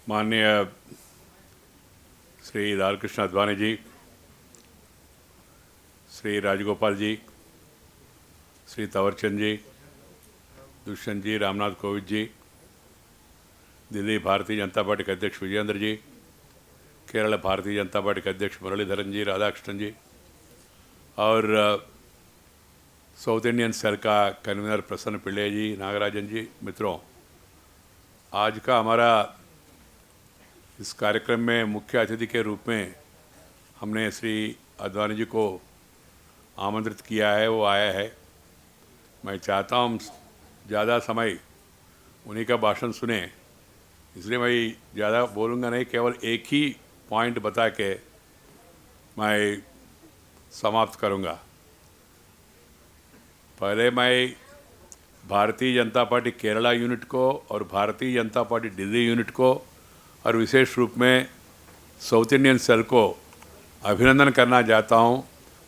माननीय श्री लालकृष्ण आडवाणी जी, श्री राजगोपाल जी, श्री तंवरचंद जी, दुष्यंत जी, रामनाथ कोविंद जी, दिल्ली भारतीय जनता पार्टी के अध्यक्ष विजयेंद्र जी, केरल भारतीय जनता पार्टी के अध्यक्ष मुरलीधरन जी, राधाकृष्णन जी और साउथ इंडियन सेल का कन्वीनर प्रसन्न पिल्ले जी, नागराजन जी, मित्रों, आज का हमारा इस कार्यक्रम में मुख्य अतिथि के रूप में हमने श्री आडवाणी जी को आमंत्रित किया है, वो आया है। मैं चाहता हूँ ज़्यादा समय उन्हीं का भाषण सुने, इसलिए मैं ज़्यादा बोलूँगा नहीं, केवल एक ही पॉइंट बता के मैं समाप्त करूँगा। पहले मैं भारतीय जनता पार्टी केरला यूनिट को और भारतीय जनता पार्टी दिल्ली यूनिट को और विशेष रूप में साउथ इंडियन सेल को अभिनंदन करना चाहता हूँ,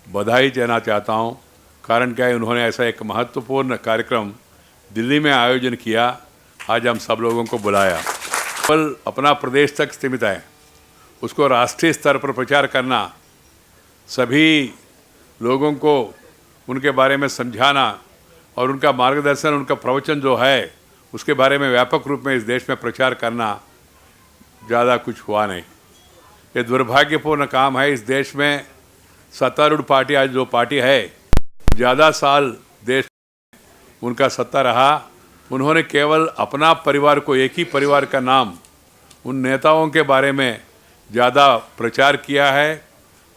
बधाई देना चाहता हूँ। कारण क्या है, उन्होंने ऐसा एक महत्वपूर्ण कार्यक्रम दिल्ली में आयोजन किया। आज हम सब लोगों को बुलाया, केवल अपना प्रदेश तक सीमित है, उसको राष्ट्रीय स्तर पर प्रचार करना, सभी लोगों को उनके बारे में समझाना और उनका मार्गदर्शन, उनका प्रवचन जो है उसके बारे में व्यापक रूप में इस देश में प्रचार करना ज़्यादा कुछ हुआ नहीं। ये दुर्भाग्यपूर्ण काम है। इस देश में सत्तारूढ़ पार्टी, आज जो पार्टी है, ज़्यादा साल देश उनका सत्ता रहा, उन्होंने केवल अपना परिवार को, एक ही परिवार का नाम, उन नेताओं के बारे में ज़्यादा प्रचार किया है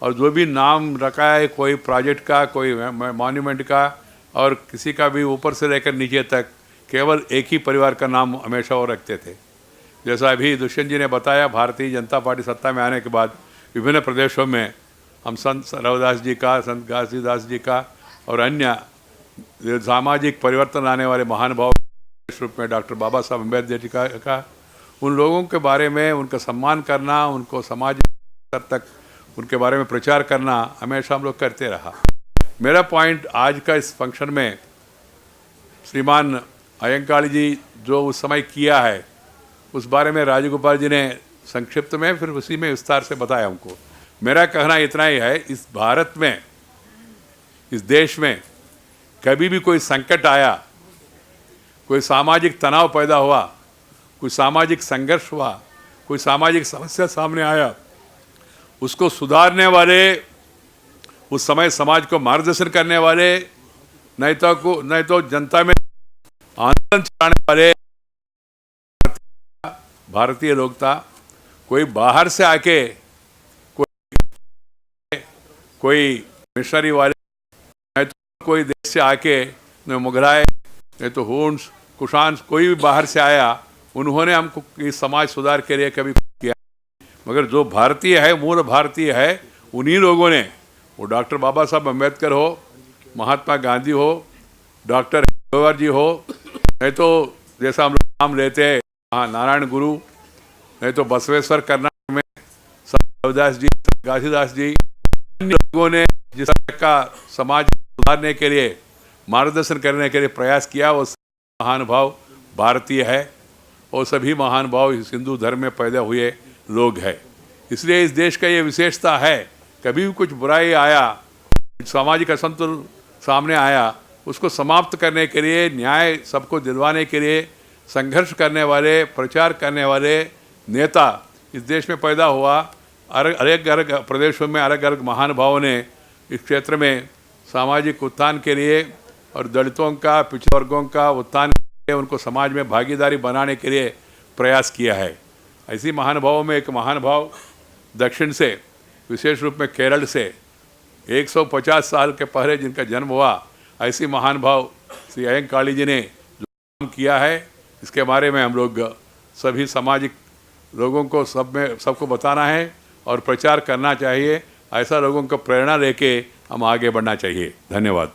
और जो भी नाम रखा है, कोई प्रोजेक्ट का, कोई मॉन्यूमेंट का और किसी का भी ऊपर से लेकर नीचे तक, केवल एक ही परिवार का नाम हमेशा वो रखते थे। जैसा अभी दुष्यंत जी ने बताया, भारतीय जनता पार्टी सत्ता में आने के बाद विभिन्न प्रदेशों में हम संत रविदास जी का, संत घासीदास जी का और अन्य सामाजिक परिवर्तन लाने वाले महानुभाव विशेष रूप में डॉक्टर बाबा साहब अम्बेडकर जी का उन लोगों के बारे में उनका सम्मान करना, उनको समाज स्तर तक उनके बारे में प्रचार करना हमेशा हम लोग करते रहा। मेरा पॉइंट आज का इस फंक्शन में श्रीमान अयंकाली जी जो उस समय किया है, उस बारे में राजगोपाल जी ने संक्षिप्त में, फिर उसी में विस्तार से बताया हमको। मेरा कहना इतना ही है, इस भारत में, इस देश में कभी भी कोई संकट आया, कोई सामाजिक तनाव पैदा हुआ, कोई सामाजिक संघर्ष हुआ, कोई सामाजिक समस्या सामने आया, उसको सुधारने वाले, उस समय समाज को मार्गदर्शन करने वाले, नहीं तो जनता में आंदोलन चलाने वाले भारतीय लोग था। कोई बाहर से आके, कोई मिशनरी वाले, नहीं तो कोई देश से आके, नहीं मुगलाए, नहीं तो हुन्स, कुशान्स, कोई भी बाहर से आया, उन्होंने हमको इस समाज सुधार के लिए कभी किया। मगर जो भारतीय है, मूल भारतीय है, उन्हीं लोगों ने, वो डॉक्टर बाबा साहब अम्बेडकर हो, महात्मा गांधी हो, डॉक्टर जवाहर जी हो, नहीं तो जैसा हम लोग नाम लेते हैं नारायण गुरु, नहीं तो बसवेश्वर कर्नाटक में रविदास जी, घासीदास जी, अन्य लोगों ने जिस तरह का समाज सुधारने के लिए, मार्गदर्शन करने के लिए प्रयास किया, वो महानुभाव भारतीय है। वो सभी महानुभाव इस हिंदू धर्म में पैदा हुए लोग हैं। इसलिए इस देश का ये विशेषता है, कभी भी कुछ बुराई आया, सामाजिक असंतुलन सामने आया, उसको समाप्त करने के लिए, न्याय सबको दिलवाने के लिए संघर्ष करने वाले, प्रचार करने वाले नेता इस देश में पैदा हुआ। अलग अलग प्रदेशों में अलग अलग महानुभावों ने इस क्षेत्र में सामाजिक उत्थान के लिए और दलितों का, पिछड़े वर्गों का उत्थान के लिए, उनको समाज में भागीदारी बनाने के लिए प्रयास किया है। ऐसी महानुभावों में एक महानुभाव दक्षिण से, विशेष रूप में केरल से 150 साल के पहले जिनका जन्म हुआ, ऐसी महानुभाव श्री अयंकाली जी ने जो काम किया है, इसके बारे में हम लोग सभी सामाजिक लोगों को सबको बताना है और प्रचार करना चाहिए। ऐसा लोगों को प्रेरणा लेके हम आगे बढ़ना चाहिए। धन्यवाद।